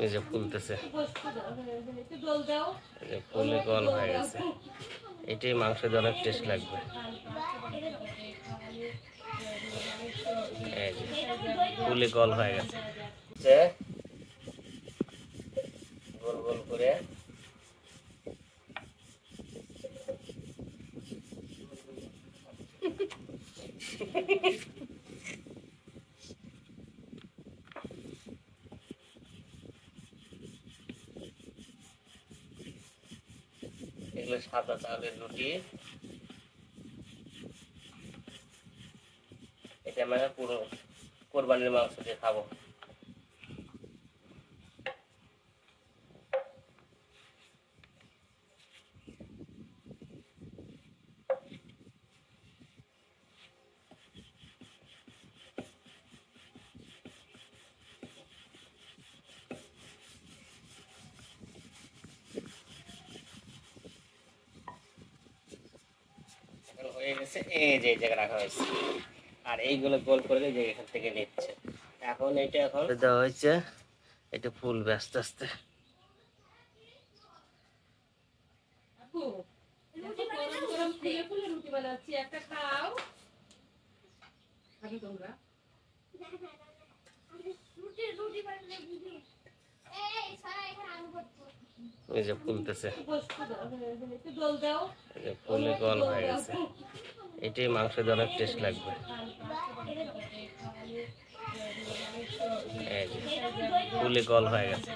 এই যে ফুলতেছে, ফুলে গল হয়ে গেছে। এটাই মাংস দিয়ে অনেক টেস্ট লাগবে। এই যে ফুলে গল হয়ে গেছে, গোল গোল করে এগুলো সাদা চালের রুটি। এটা মানে পুরো কোরবানির মাংস দিয়ে খাবো। হয়ে গেছে, এই যে জায়গা রাখা হয়েছে, আর এইগুলো গোল করে যে এখান থেকে নিচ্ছে। এখন এটা এখন দেওয়া হয়েছে, এটা ফুলবে আস্তে আস্তে। এই যে ফুলতেছে, ফুলে গল হয়ে গেছে। এটাই মাংস দিয়ে অনেক টেস্ট লাগবে। এই যে ফুলে গল হয়ে গেছে।